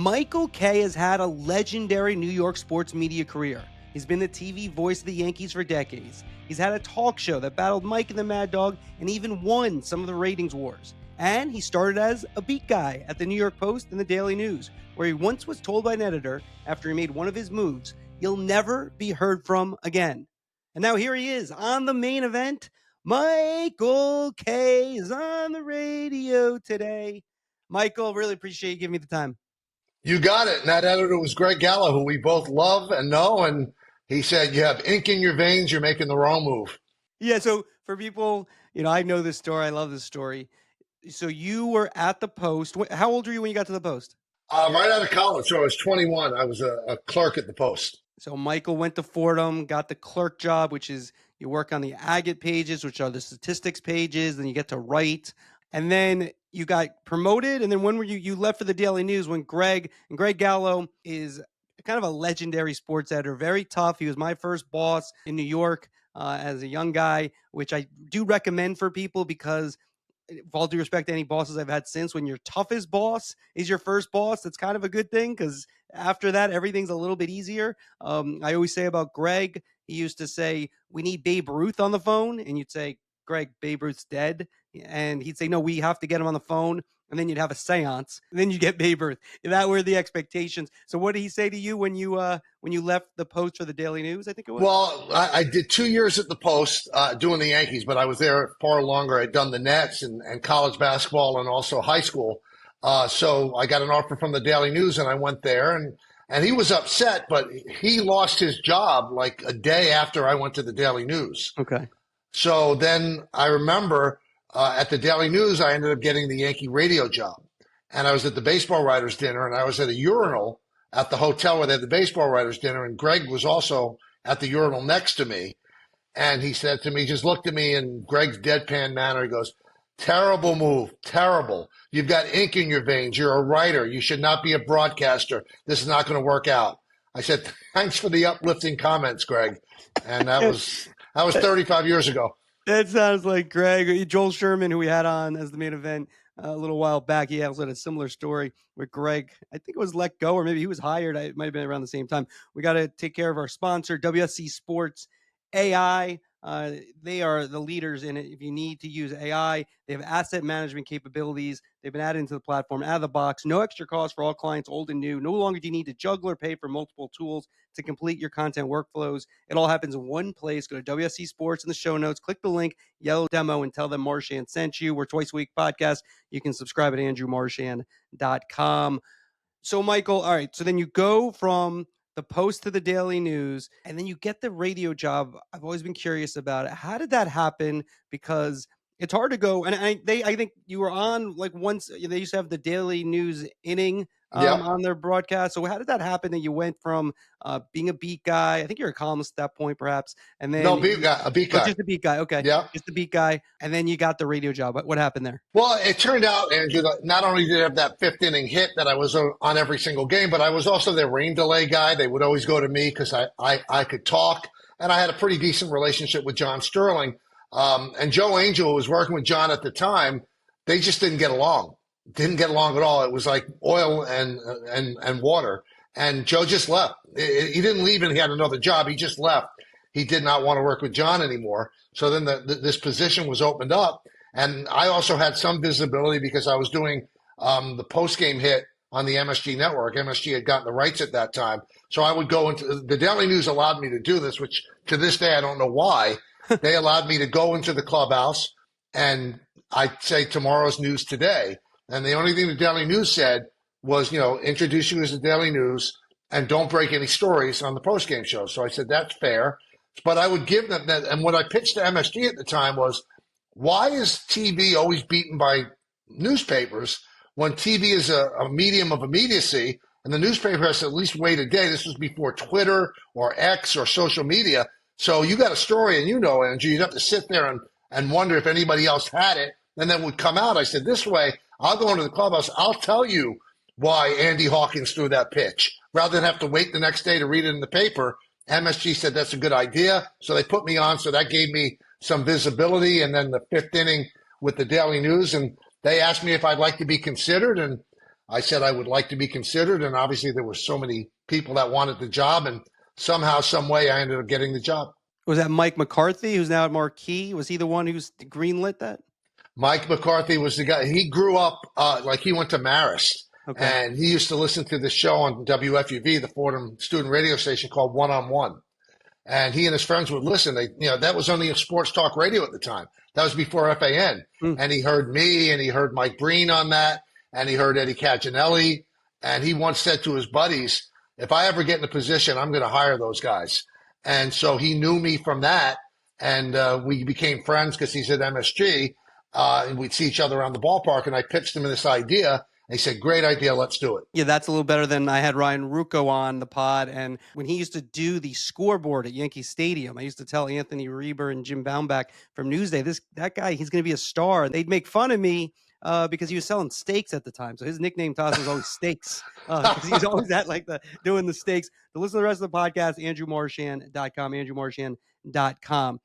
Michael Kay has had a legendary New York sports media career. He's been the TV voice of the Yankees for decades. He's had a talk show that battled Mike and the Mad Dog and even won some of the ratings wars. And he started as a beat guy at the New York Post and the Daily News, where he once was told by an editor after he made one of his moves, "You'll never be heard from again." And now here he is on the main event. Michael Kay is on the radio today. Michael, really appreciate you giving me the time. You got it. And that editor was Greg Gallo, who we both love and know. And he said, you have ink in your veins. You're making the wrong move. Yeah. So for people, I know this story. I love this story. So you were at the Post. How old were you when you got to the Post? Right out of college. So I was 21. I was a clerk at the Post. So Michael went to Fordham, got the clerk job, which is you work on the agate pages, which are the statistics pages. Then you get to write. And then you got promoted. And then when were you left for the Daily News when Greg Gallo is kind of a legendary sports editor, very tough. He was my first boss in New York as a young guy, which I do recommend for people because with all due respect to any bosses I've had since, when your toughest boss is your first boss, that's kind of a good thing because after that, everything's a little bit easier. I always say about Greg, he used to say, "We need Babe Ruth on the phone." And you'd say, "Greg, Babe Ruth's dead." And he'd say, "No, we have to get him on the phone." And then you'd have a seance. And then you get Babe Ruth. That were the expectations. So what did he say to you when you left the Post for the Daily News, I think it was? Well, I did 2 years at the Post doing the Yankees, but I was there far longer. I'd done the Nets and college basketball and also high school. So I got an offer from the Daily News and I went there. And he was upset, but he lost his job like a day after I went to the Daily News. Okay. So then I remember at the Daily News, I ended up getting the Yankee radio job. And I was at the baseball writers dinner and I was at a urinal at the hotel where they had the baseball writers dinner. And Greg was also at the urinal next to me. And he said to me, just looked at me in Greg's deadpan manner. He goes, "Terrible move. Terrible. You've got ink in your veins. You're a writer. You should not be a broadcaster. This is not going to work out." I said, "Thanks for the uplifting comments, Greg." And that was 35 years ago. That sounds like Greg. Joel Sherman, who we had on as the main event a little while back, he also had a similar story with Greg. I think it was let go, or maybe he was hired. It might have been around the same time. We got to take care of our sponsor, WSC Sports AI. They are the leaders in it. If you need to use AI, they have asset management capabilities. They've been added into the platform out of the box. No extra cost for all clients, old and new. No longer do you need to juggle or pay for multiple tools to complete your content workflows. It all happens in one place. Go to WSC Sports in the show notes. Click the link, yellow demo, and tell them Marchand sent you. We're twice a week podcast. You can subscribe at andrewmarchand.com. So, Michael, all right. So then you go from the Post to the Daily News, and then you get the radio job. I've always been curious about it. How did that happen? Because it's hard to go. And I think you were on like once they used to have the Daily News inning on their broadcast. So how did that happen that you went from being a beat guy? I think you're a columnist at that point, perhaps. And then a beat guy. Just a beat guy. Okay. Yeah. Just a beat guy. And then you got the radio job. What happened there? Well, it turned out, Andrew, that not only did I have that fifth inning hit that I was on every single game, but I was also their rain delay guy. They would always go to me because I could talk. And I had a pretty decent relationship with John Sterling. And Joe Angel, who was working with John at the time, they just didn't get along. Didn't get along at all. It was like oil and water. And Joe just left. He didn't leave and he had another job. He just left. He did not want to work with John anymore. So then this position was opened up. And I also had some visibility because I was doing the post-game hit on the MSG network. MSG had gotten the rights at that time. So I would go into the Daily News allowed me to do this, which to this day I don't know why. They allowed me to go into the clubhouse and I'd say tomorrow's news today. And the only thing the Daily News said was, introduce you as the Daily News and don't break any stories on the postgame show. So I said, that's fair. But I would give them that. And what I pitched to MSG at the time was, why is TV always beaten by newspapers when TV is a medium of immediacy and the newspaper has to at least wait a day? This was before Twitter or X or social media. So you got a story and Andrew, you'd have to sit there and wonder if anybody else had it. And then it would come out. I said, this way, I'll go into the clubhouse. I'll tell you why Andy Hawkins threw that pitch. Rather than have to wait the next day to read it in the paper, MSG said that's a good idea. So they put me on. So that gave me some visibility. And then the fifth inning with the Daily News. And they asked me if I'd like to be considered. And I said I would like to be considered, and obviously there were so many people that wanted the job, and somehow, some way, I ended up getting the job. Was that Mike McCarthy, who's now at Marquee? Was he the one who's greenlit that? Mike McCarthy was the guy. He grew up like he went to Marist, Okay. and he used to listen to the show on WFUV, the Fordham student radio station called One on One. And he and his friends would listen. That was only a sports talk radio at the time. That was before FAN. Mm. And he heard me, and he heard Mike Breen on that, and he heard Eddie Caginelli. And he once said to his buddies, "If I ever get in a position, I'm going to hire those guys." And so he knew me from that, and we became friends because he's at MSG, and we'd see each other around the ballpark. And I pitched him this idea. And he said, "Great idea, let's do it." Yeah, that's a little better than I had Ryan Rucco on the pod. And when he used to do the scoreboard at Yankee Stadium, I used to tell Anthony Reber and Jim Baumbach from Newsday, that guy, he's going to be a star. They'd make fun of me because he was selling steaks at the time. So his nickname to us was always Steaks because he was always at doing the steaks. To listen to the rest of the podcast, andrewmarchand.com, andrewmarchand.com.